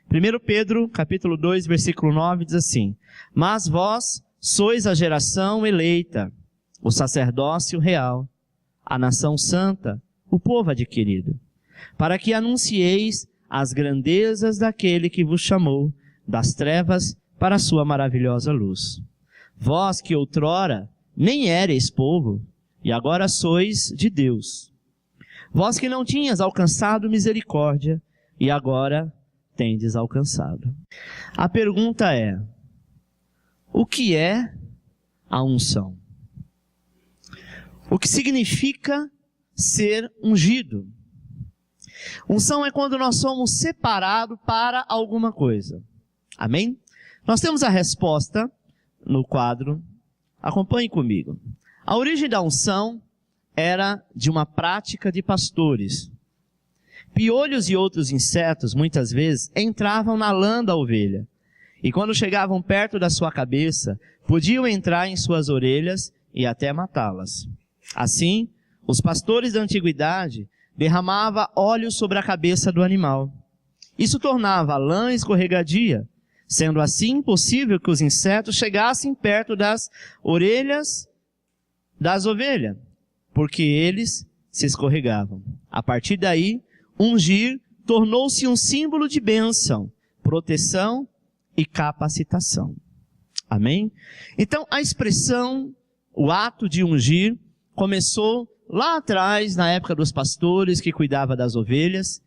1 Pedro, capítulo 2, versículo 9, diz assim: Mas vós sois a geração eleita, o sacerdócio real, a nação santa, o povo adquirido, para que anuncieis as grandezas daquele que vos chamou das trevas para a sua maravilhosa luz. Vós que outrora nem éreis povo, e agora sois de Deus. Vós que não tinhas alcançado misericórdia, e agora tendes alcançado. A pergunta é: o que é a unção? O que significa ser ungido? Unção é quando nós somos separados para alguma coisa. Amém? Nós temos a resposta no quadro. Acompanhe comigo. A origem da unção era de uma prática de pastores. Piolhos e outros insetos, muitas vezes, entravam na lã da ovelha. E quando chegavam perto da sua cabeça, podiam entrar em suas orelhas e até matá-las. Assim, os pastores da antiguidade derramavam óleo sobre a cabeça do animal. Isso tornava a lã escorregadia, sendo assim impossível que os insetos chegassem perto das orelhas das ovelhas, porque eles se escorregavam. A partir daí, ungir tornou-se um símbolo de bênção, proteção e capacitação. Amém? Então, a expressão, o ato de ungir, começou lá atrás, na época dos pastores que cuidavam das ovelhas,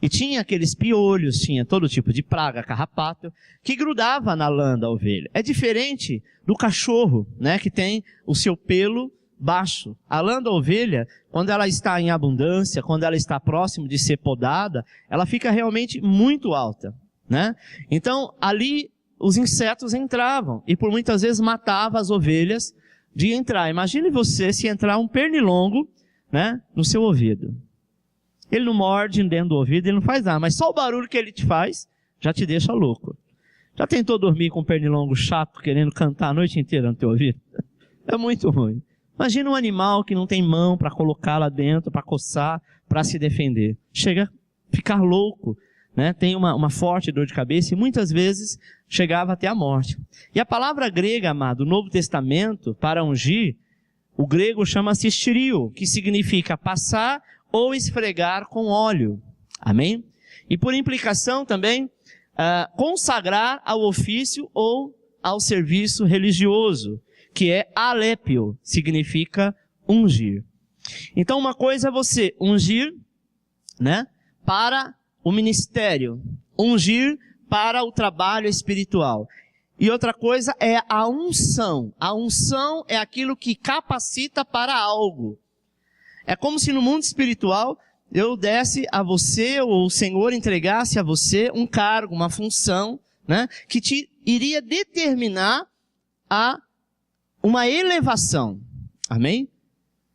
e tinha aqueles piolhos, tinha todo tipo de praga, carrapato, que grudava na lã da ovelha. É diferente do cachorro, né, que tem o seu pelo baixo. A lã da ovelha, quando ela está em abundância, quando ela está próximo de ser podada, ela fica realmente muito alta, né? Então, ali os insetos entravam e por muitas vezes matava as ovelhas de entrar. Imagine você se entrar um pernilongo, né, no seu ouvido. Ele não morde dentro do ouvido, ele não faz nada, mas só o barulho que ele te faz já te deixa louco. Já tentou dormir com um pernilongo chato querendo cantar a noite inteira no teu ouvido? É muito ruim. Imagina um animal que não tem mão para colocar lá dentro, para coçar, para se defender. Chega a ficar louco, né? Tem uma forte dor de cabeça e muitas vezes chegava até a morte. E a palavra grega, amado, do Novo Testamento, para ungir, o grego chama-se estirio, que significa passar ou esfregar com óleo. Amém? E por implicação também, consagrar ao ofício ou ao serviço religioso, que é alépio, significa ungir. Então uma coisa é você ungir, né, para o ministério, ungir para o trabalho espiritual. E outra coisa é a unção. A unção é aquilo que capacita para algo. É como se no mundo espiritual eu desse a você, ou o Senhor entregasse a você um cargo, uma função, né, que te iria determinar a uma elevação. Amém?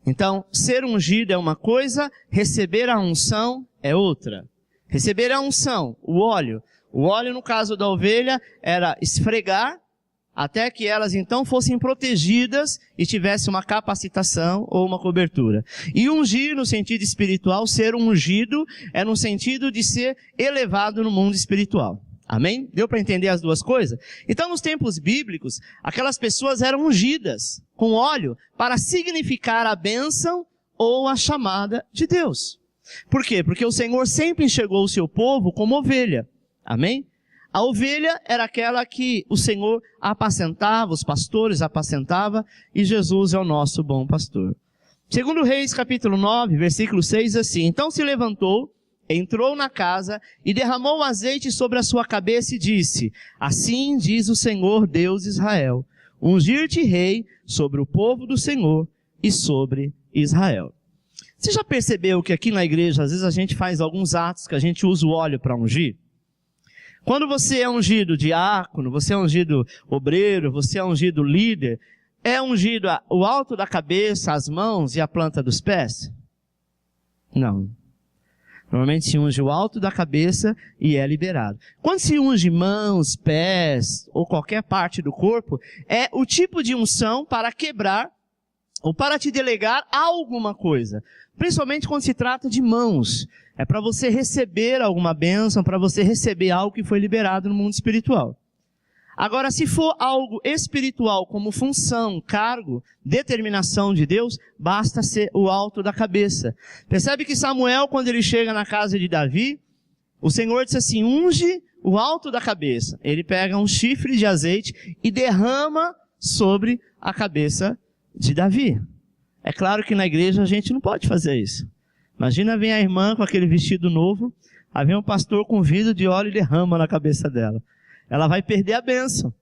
Então, ser ungido é uma coisa, receber a unção é outra. Receber a unção, o óleo. O óleo, no caso da ovelha, era esfregar até que elas então fossem protegidas e tivessem uma capacitação ou uma cobertura. E ungir no sentido espiritual, ser ungido, é no sentido de ser elevado no mundo espiritual. Amém? Deu para entender as duas coisas? Então, nos tempos bíblicos, aquelas pessoas eram ungidas com óleo para significar a bênção ou a chamada de Deus. Por quê? Porque o Senhor sempre enxergou o seu povo como ovelha. Amém? A ovelha era aquela que o Senhor apacentava, os pastores apacentavam, e Jesus é o nosso bom pastor. Segundo Reis, capítulo 9, versículo 6, assim: Então se levantou, entrou na casa e derramou azeite sobre a sua cabeça e disse: Assim diz o Senhor Deus de Israel, ungir-te rei sobre o povo do Senhor e sobre Israel. Você já percebeu que aqui na igreja, às vezes a gente faz alguns atos que a gente usa o óleo para ungir? Quando você é ungido diácono, você é ungido obreiro, você é ungido líder, é ungido o alto da cabeça, as mãos e a planta dos pés? Não. Normalmente se unge o alto da cabeça e é liberado. Quando se unge mãos, pés ou qualquer parte do corpo, é o tipo de unção para quebrar ou para te delegar alguma coisa. Principalmente quando se trata de mãos. É para você receber alguma bênção, para você receber algo que foi liberado no mundo espiritual. Agora, se for algo espiritual, como função, cargo, determinação de Deus, basta ser o alto da cabeça. Percebe que Samuel, quando ele chega na casa de Davi, o Senhor disse assim, unge o alto da cabeça. Ele pega um chifre de azeite e derrama sobre a cabeça de Davi. É claro que na igreja a gente não pode fazer isso. Imagina vem a irmã com aquele vestido novo, aí vem um pastor com vidro de óleo e derrama na cabeça dela. Ela vai perder a bênção.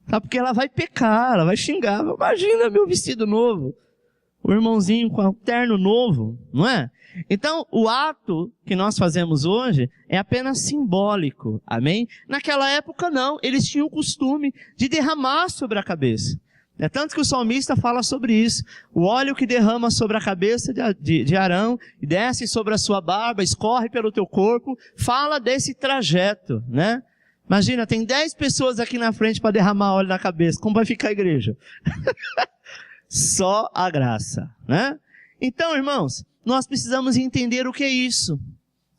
Sabe? Porque ela vai pecar, ela vai xingar. Imagina meu vestido novo. O irmãozinho com o terno novo, não é? Então, o ato que nós fazemos hoje é apenas simbólico, amém? Naquela época não, eles tinham o costume de derramar sobre a cabeça. É tanto que o salmista fala sobre isso. O óleo que derrama sobre a cabeça de Arão, e desce sobre a sua barba, escorre pelo teu corpo, fala desse trajeto, né? Imagina, tem 10 pessoas aqui na frente para derramar óleo na cabeça. Como vai ficar a igreja? Só a graça, né? Então, irmãos, nós precisamos entender o que é isso.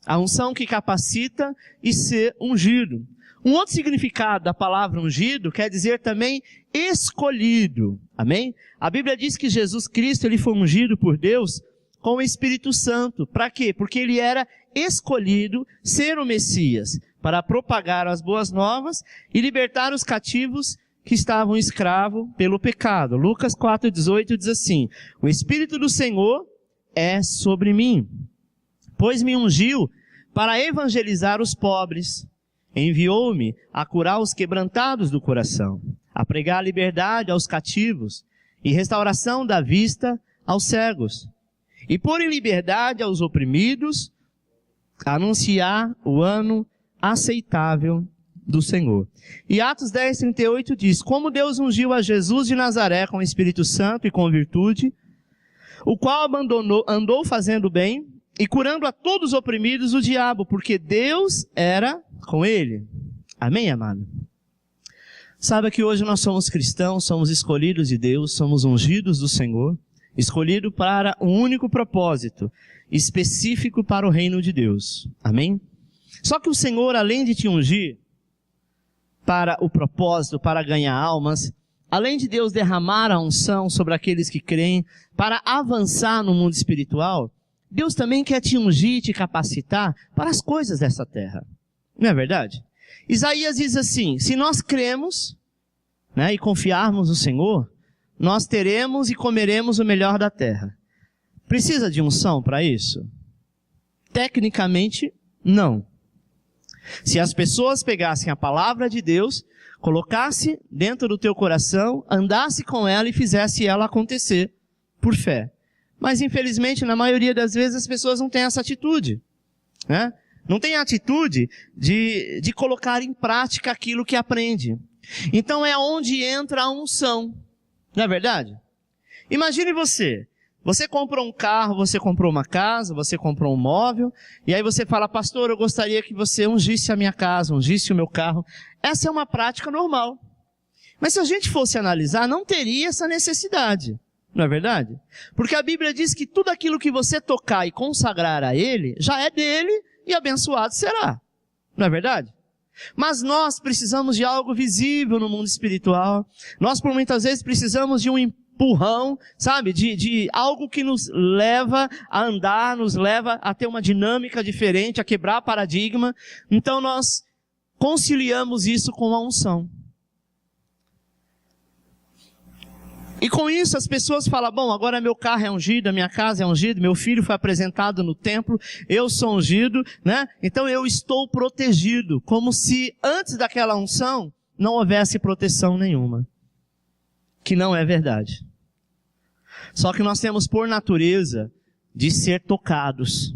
A unção que capacita e ser ungido. Um outro significado da palavra ungido quer dizer também escolhido. Amém? A Bíblia diz que Jesus Cristo ele foi ungido por Deus com o Espírito Santo. Para quê? Porque ele era escolhido ser o Messias, para propagar as boas novas e libertar os cativos que estavam escravos pelo pecado. Lucas 4,18 diz assim, o Espírito do Senhor é sobre mim, pois me ungiu para evangelizar os pobres, enviou-me a curar os quebrantados do coração, a pregar a liberdade aos cativos e restauração da vista aos cegos, e pôr em liberdade aos oprimidos, anunciar o ano aceitável do Senhor. E Atos 10:38 diz, como Deus ungiu a Jesus de Nazaré com o Espírito Santo e com virtude, o qual andou fazendo bem e curando a todos os oprimidos do diabo, porque Deus era com ele. Amém, amado? Saiba que hoje nós somos cristãos, somos escolhidos de Deus, somos ungidos do Senhor, escolhidos para um único propósito, específico para o reino de Deus. Amém? Só que o Senhor, além de te ungir para o propósito, para ganhar almas, além de Deus derramar a unção sobre aqueles que creem, para avançar no mundo espiritual, Deus também quer te ungir e te capacitar para as coisas dessa terra. Não é verdade? Isaías diz assim, se nós cremos, né, e confiarmos no Senhor, nós teremos e comeremos o melhor da terra. Precisa de unção para isso? Tecnicamente, não. Se as pessoas pegassem a palavra de Deus, colocassem dentro do teu coração, andasse com ela e fizesse ela acontecer por fé. Mas infelizmente, na maioria das vezes, as pessoas não têm essa atitude, né? Não tem a atitude de colocar em prática aquilo que aprende. Então é onde entra a unção. Não é verdade? Imagine você. Você comprou um carro, você comprou uma casa, você comprou um móvel, e aí você fala, pastor, eu gostaria que você ungisse a minha casa, ungisse o meu carro. Essa é uma prática normal. Mas se a gente fosse analisar, não teria essa necessidade. Não é verdade? Porque a Bíblia diz que tudo aquilo que você tocar e consagrar a Ele, já é dele e abençoado será. Não é verdade? Mas nós precisamos de algo visível no mundo espiritual. Nós, por muitas vezes, precisamos de um empurrão, sabe? De algo que nos leva a andar, nos leva a ter uma dinâmica diferente, a quebrar paradigma. Então nós conciliamos isso com a unção. E com isso as pessoas falam, bom, agora meu carro é ungido, a minha casa é ungida, meu filho foi apresentado no templo, eu sou ungido, né? Então eu estou protegido, como se antes daquela unção não houvesse proteção nenhuma. Que não é verdade. Só que nós temos por natureza de ser tocados.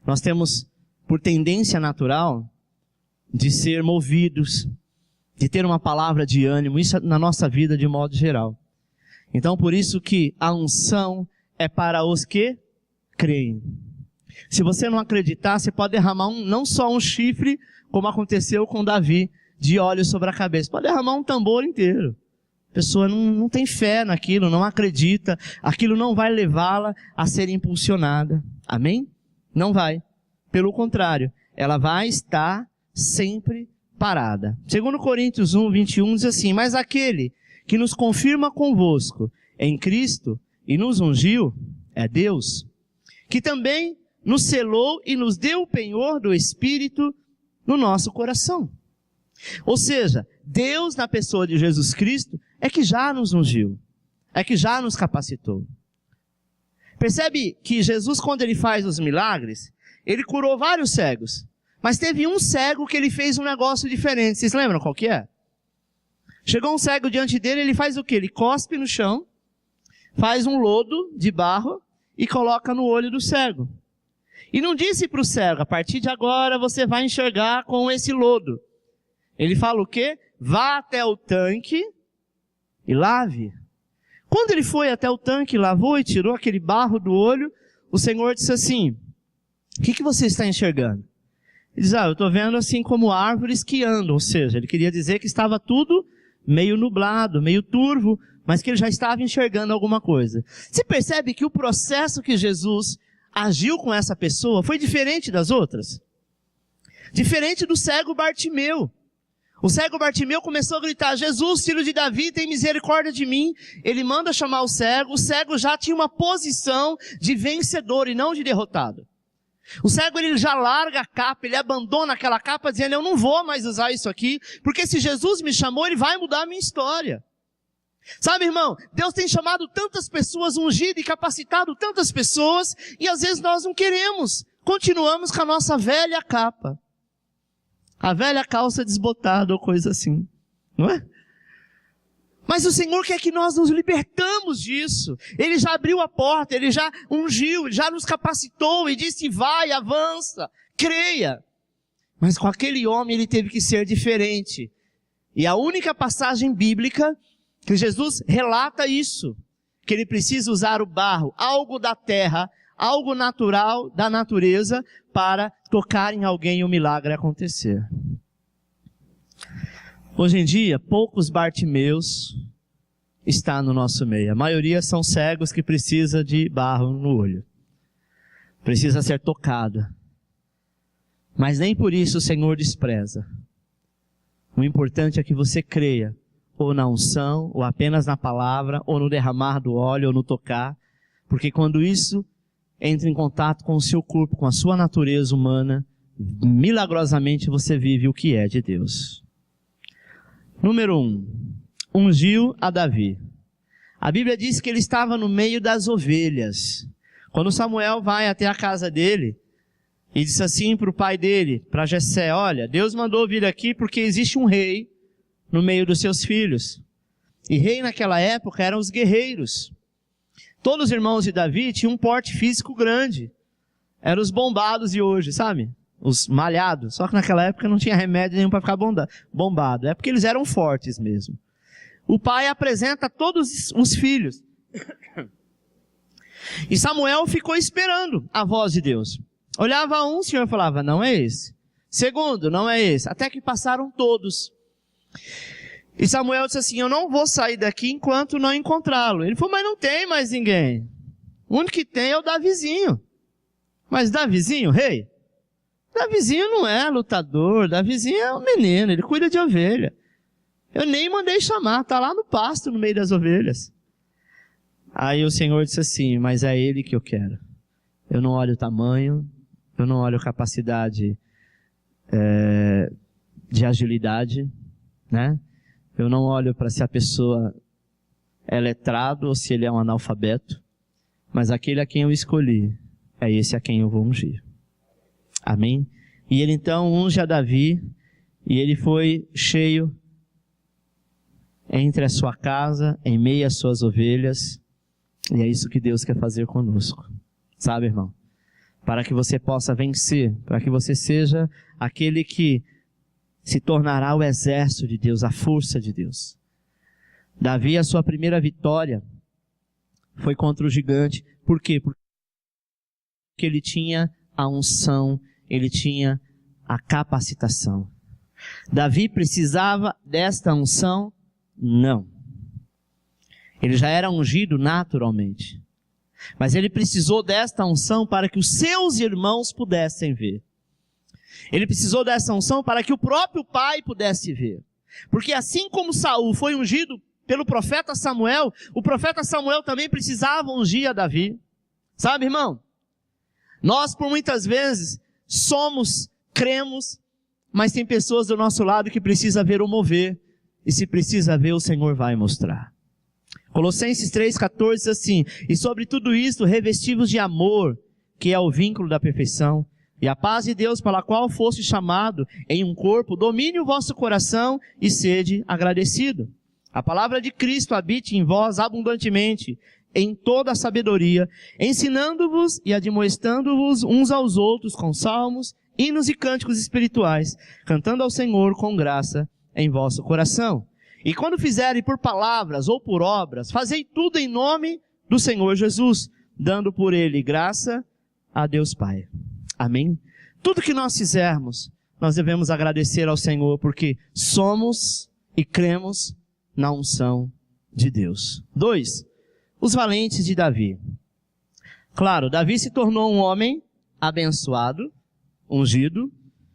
Nós temos por tendência natural de ser movidos, de ter uma palavra de ânimo, isso na nossa vida de modo geral. Então, por isso que a unção é para os que creem. Se você não acreditar, você pode derramar não só um chifre, como aconteceu com Davi, de óleo sobre a cabeça. Pode derramar um tambor inteiro. A pessoa não tem fé naquilo, não acredita, aquilo não vai levá-la a ser impulsionada. Amém? Não vai. Pelo contrário, ela vai estar sempre parada. 2 Coríntios 1, 21 diz assim: mas aquele que nos confirma convosco em Cristo e nos ungiu é Deus, que também nos selou e nos deu o penhor do Espírito no nosso coração. Ou seja, Deus na pessoa de Jesus Cristo é que já nos ungiu, é que já nos capacitou. Percebe que Jesus, quando ele faz os milagres, ele curou vários cegos, mas teve um cego que ele fez um negócio diferente. Vocês lembram qual que é? Chegou um cego diante dele, ele faz o quê? Ele cospe no chão, faz um lodo de barro e coloca no olho do cego. E não disse para o cego: a partir de agora você vai enxergar com esse lodo. Ele fala o quê? Vá até o tanque e lave. Quando ele foi até o tanque, lavou e tirou aquele barro do olho, o Senhor disse assim: o que você está enxergando? Ele diz: eu estou vendo assim como árvores que andam. Ou seja, ele queria dizer que estava tudo meio nublado, meio turvo, mas que ele já estava enxergando alguma coisa. Você percebe que o processo que Jesus agiu com essa pessoa foi diferente das outras? Diferente do cego Bartimeu. O cego Bartimeu começou a gritar: Jesus, filho de Davi, tem misericórdia de mim. Ele manda chamar o cego já tinha uma posição de vencedor e não de derrotado. O cego, ele já larga a capa, ele abandona aquela capa dizendo: eu não vou mais usar isso aqui, porque se Jesus me chamou, ele vai mudar a minha história. Sabe, irmão, Deus tem chamado tantas pessoas, ungido e capacitado tantas pessoas, e às vezes nós não queremos, continuamos com a nossa velha capa. A velha calça desbotada ou coisa assim, não é? Mas o Senhor quer que nós nos libertamos disso. Ele já abriu a porta, Ele já ungiu, Ele já nos capacitou e disse: vai, avança, creia. Mas com aquele homem ele teve que ser diferente. E a única passagem bíblica que Jesus relata isso, que ele precisa usar o barro, algo da terra, algo natural da natureza, para tocar em alguém e o milagre acontecer. Hoje em dia, poucos Bartimeus estão no nosso meio. A maioria são cegos que precisam de barro no olho. Precisa ser tocado. Mas nem por isso o Senhor despreza. O importante é que você creia, ou na unção, ou apenas na palavra, ou no derramar do óleo, ou no tocar. Porque quando isso entra em contato com o seu corpo, com a sua natureza humana, milagrosamente você vive o que é de Deus. Número 1. Ungiu a Davi. A Bíblia diz que ele estava no meio das ovelhas. Quando Samuel vai até a casa dele, e disse assim para o pai dele, para Jessé: olha, Deus mandou vir aqui porque existe um rei no meio dos seus filhos. E rei naquela época eram os guerreiros. Todos os irmãos de Davi tinham um porte físico grande. Eram os bombados de hoje, sabe? Os malhados. Só que naquela época não tinha remédio nenhum para ficar bombado. É porque eles eram fortes mesmo. O pai apresenta todos os filhos. E Samuel ficou esperando a voz de Deus. Olhava um, o Senhor falava: não é esse. Segundo, não é esse. Até que passaram todos. E Samuel disse assim: eu não vou sair daqui enquanto não encontrá-lo. Ele falou: mas não tem mais ninguém. O único que tem é o Davizinho. Mas Davizinho, rei? Davizinho não é lutador. Davizinho é um menino, ele cuida de ovelha. Eu nem mandei chamar, está lá no pasto, no meio das ovelhas. Aí o Senhor disse assim: mas é ele que eu quero. Eu não olho o tamanho, eu não olho a capacidade de agilidade, né? Eu não olho para se a pessoa é letrado ou se ele é um analfabeto, mas aquele a quem eu escolhi, é esse a quem eu vou ungir. Amém? E ele então unge a Davi, e ele foi cheio entre a sua casa, em meio às suas ovelhas, e é isso que Deus quer fazer conosco. Sabe, irmão? Para que você possa vencer, para que você seja aquele que se tornará o exército de Deus, a força de Deus. Davi, a sua primeira vitória foi contra o gigante. Por quê? Porque ele tinha a unção, ele tinha a capacitação. Davi precisava desta unção? Não. Ele já era ungido naturalmente. Mas ele precisou desta unção para que os seus irmãos pudessem ver. Ele precisou dessa unção para que o próprio pai pudesse ver. Porque assim como Saul foi ungido pelo profeta Samuel, o profeta Samuel também precisava ungir a Davi. Sabe, irmão? Nós, por muitas vezes, cremos, mas tem pessoas do nosso lado que precisa ver o mover. E se precisa ver, o Senhor vai mostrar. Colossenses 3,14 diz assim: e sobre tudo isto, revestivos de amor, que é o vínculo da perfeição, e a paz de Deus, pela qual foste chamado em um corpo, domine o vosso coração e sede agradecido. A palavra de Cristo habite em vós abundantemente, em toda a sabedoria, ensinando-vos e admoestando-vos uns aos outros com salmos, hinos e cânticos espirituais, cantando ao Senhor com graça em vosso coração. E quando fizerem por palavras ou por obras, fazei tudo em nome do Senhor Jesus, dando por ele graça a Deus Pai. Amém? Tudo que nós fizermos, nós devemos agradecer ao Senhor, porque somos e cremos na unção de Deus. 2. Os valentes de Davi. Claro, Davi se tornou um homem abençoado, ungido,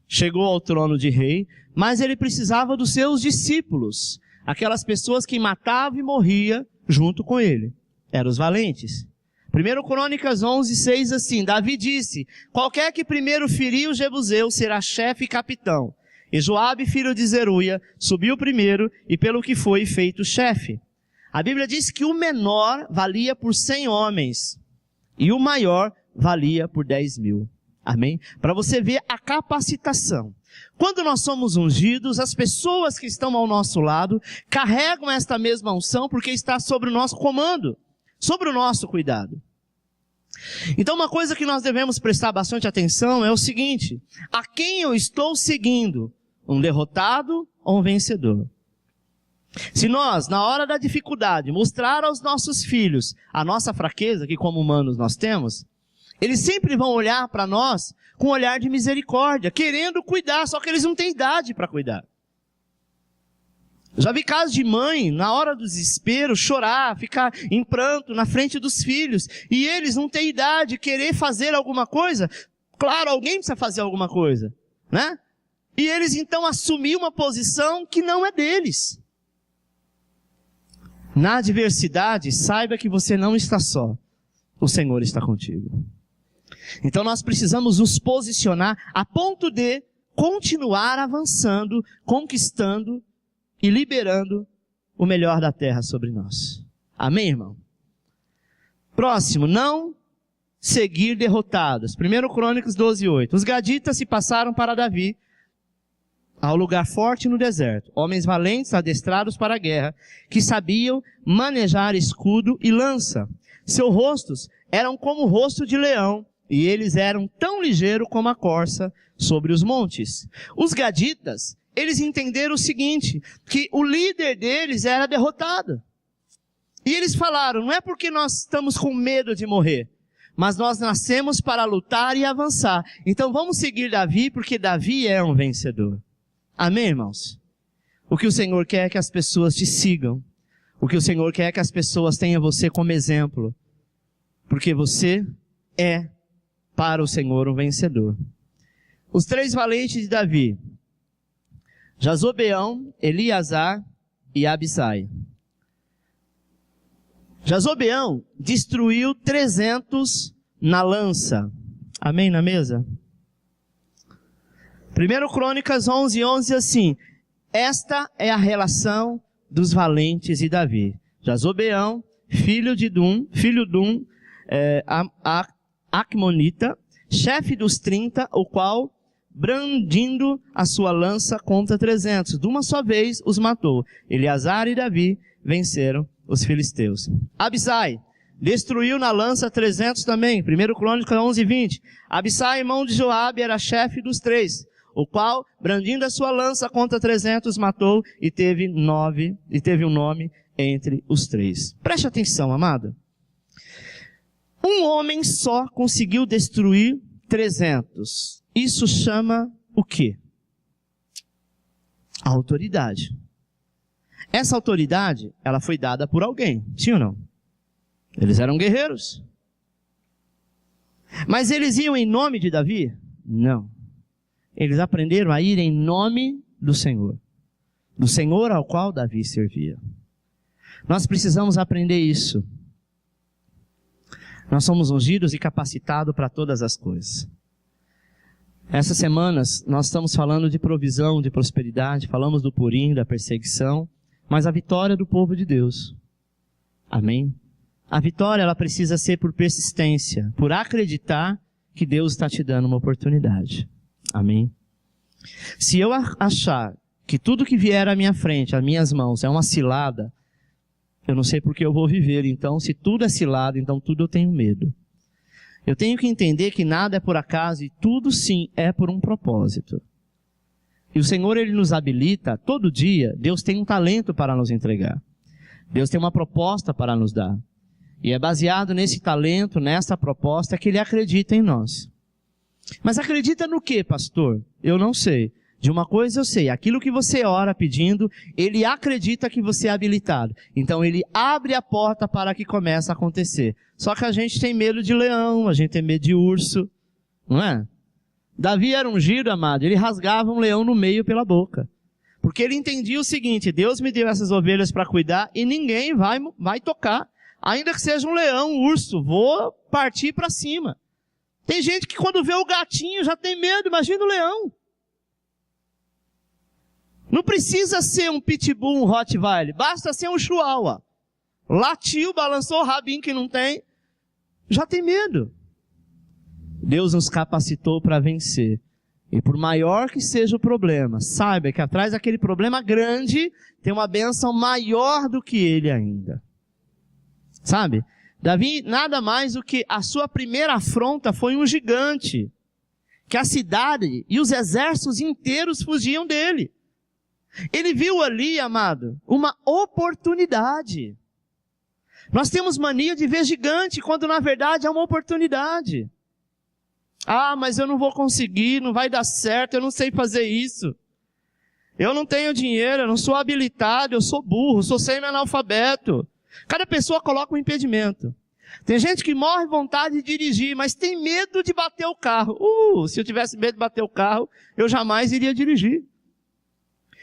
chegou ao trono de rei, mas ele precisava dos seus discípulos, aquelas pessoas que matavam e morriam junto com ele. Eram os valentes. 1 Crônicas 11:6 assim: Davi disse: qualquer que primeiro ferir o jebuseu será chefe e capitão. E Joabe, filho de Zeruia, subiu primeiro e pelo que foi feito chefe. A Bíblia diz que o menor valia por 100 homens e o maior valia por 10.000. Amém? Para você ver a capacitação. Quando nós somos ungidos, as pessoas que estão ao nosso lado carregam esta mesma unção porque está sobre o nosso comando, sobre o nosso cuidado. Então uma coisa que nós devemos prestar bastante atenção é o seguinte: a quem eu estou seguindo? Um derrotado ou um vencedor? Se nós, na hora da dificuldade, mostrar aos nossos filhos a nossa fraqueza, que como humanos nós temos, eles sempre vão olhar para nós com um olhar de misericórdia, querendo cuidar, só que eles não têm idade para cuidar. Já vi casos de mãe, na hora do desespero, chorar, ficar em pranto na frente dos filhos, e eles não têm idade, querer fazer alguma coisa. Claro, alguém precisa fazer alguma coisa, né? E eles então assumir uma posição que não é deles. Na adversidade, saiba que você não está só. O Senhor está contigo. Então nós precisamos nos posicionar a ponto de continuar avançando, conquistando e liberando o melhor da terra sobre nós. Amém, irmão? Próximo, não seguir derrotados. 1 Crônicas 12:8. Os gaditas se passaram para Davi ao lugar forte no deserto, homens valentes, adestrados para a guerra, que sabiam manejar escudo e lança. Seus rostos eram como o rosto de leão, e eles eram tão ligeiros como a corça sobre os montes. Os gaditas, eles entenderam o seguinte, que o líder deles era derrotado. E eles falaram: não é porque nós estamos com medo de morrer, mas nós nascemos para lutar e avançar. Então vamos seguir Davi, porque Davi é um vencedor. Amém, irmãos? O que o Senhor quer é que as pessoas te sigam. O que o Senhor quer é que as pessoas tenham você como exemplo. Porque você é, para o Senhor, um vencedor. Os 3 valentes de Davi: Jazobeão, Eliasar e Abissai. Jazobeão destruiu 300 na lança. Amém na mesa? 1 Crônicas 11:11 assim: esta é a relação dos valentes de Davi. Jazobeão, filho Dum, Acmonita, chefe dos 30, o qual, brandindo a sua lança contra 300, de uma só vez os matou. Eleazar e Davi venceram os filisteus. Abissai destruiu na lança 300 também. 1 Crônicas 11:20. Abissai, irmão de Joabe, era chefe dos 3, o qual, brandindo a sua lança contra 300, matou e teve um nome entre os 3. Preste atenção, amado. Um homem só conseguiu destruir 300. Isso chama o quê? A autoridade. Essa autoridade, ela foi dada por alguém, sim ou não? Eles eram guerreiros. Mas eles iam em nome de Davi? Não. Eles aprenderam a ir em nome do Senhor ao qual Davi servia. Nós precisamos aprender isso. Nós somos ungidos e capacitados para todas as coisas. Essas semanas nós estamos falando de provisão, de prosperidade, falamos do Purim, da perseguição, mas a vitória do povo de Deus. Amém? A vitória, ela precisa ser por persistência, por acreditar que Deus está te dando uma oportunidade. Amém? Se eu achar que tudo que vier à minha frente, às minhas mãos, é uma cilada, eu não sei por que eu vou viver. Então, se tudo é cilada, então tudo eu tenho medo. Eu tenho que entender que nada é por acaso e tudo sim é por um propósito. E o Senhor, Ele nos habilita, todo dia, Deus tem um talento para nos entregar. Deus tem uma proposta para nos dar. E é baseado nesse talento, nessa proposta, que Ele acredita em nós. Mas acredita no quê, pastor? Eu não sei. De uma coisa eu sei, aquilo que você ora pedindo, Ele acredita que você é habilitado. Então Ele abre a porta para que comece a acontecer. Só que a gente tem medo de leão, a gente tem medo de urso, não é? Davi era ungido, amado, ele rasgava um leão no meio pela boca. Porque ele entendia o seguinte, Deus me deu essas ovelhas para cuidar e ninguém vai tocar. Ainda que seja um leão, um urso, vou partir para cima. Tem gente que quando vê o gatinho já tem medo, imagina o leão. Não precisa ser um pitbull, um rottweiler, basta ser um chihuahua. Latiu, balançou o rabinho que não tem, já tem medo. Deus nos capacitou para vencer. E por maior que seja o problema, saiba que atrás daquele problema grande tem uma bênção maior do que ele ainda. Sabe? Davi, nada mais do que a sua primeira afronta foi um gigante. Que a cidade e os exércitos inteiros fugiam dele. Ele viu ali, amado, uma oportunidade. Nós temos mania de ver gigante, quando na verdade é uma oportunidade. Ah, mas eu não vou conseguir, não vai dar certo, eu não sei fazer isso. Eu não tenho dinheiro, eu não sou habilitado, eu sou burro, sou semi-analfabeto. Cada pessoa coloca um impedimento. Tem gente que morre de vontade de dirigir, mas tem medo de bater o carro. Se eu tivesse medo de bater o carro, eu jamais iria dirigir.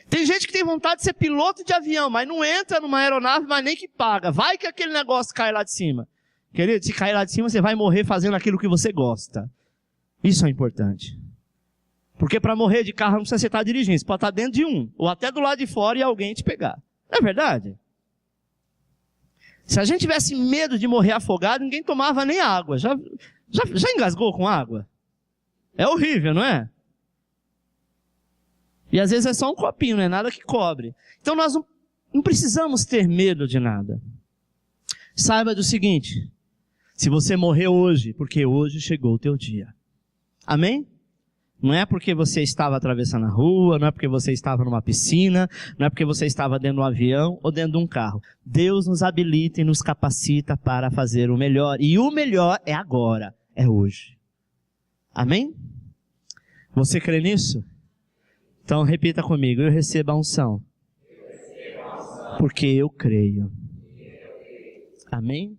Tem gente que tem vontade de ser piloto de avião, mas não entra numa aeronave, mas nem que paga. Vai que aquele negócio cai lá de cima. Querido, se cair lá de cima, você vai morrer fazendo aquilo que você gosta. Isso é importante. Porque para morrer de carro não precisa você estar dirigindo. Você pode estar dentro de um, ou até do lado de fora e alguém te pegar. Não é verdade? Se a gente tivesse medo de morrer afogado, ninguém tomava nem água. Já engasgou com água? É horrível, não é? E às vezes é só um copinho, não é nada que cobre. Então nós não precisamos ter medo de nada. Saiba do seguinte, se você morrer hoje, porque hoje chegou o teu dia. Amém? Não é porque você estava atravessando a rua, não é porque você estava numa piscina, não é porque você estava dentro de um avião ou dentro de um carro. Deus nos habilita e nos capacita para fazer o melhor. E o melhor é agora, é hoje. Amém? Você crê nisso? Então repita comigo, eu recebo a unção. Porque eu creio. Amém?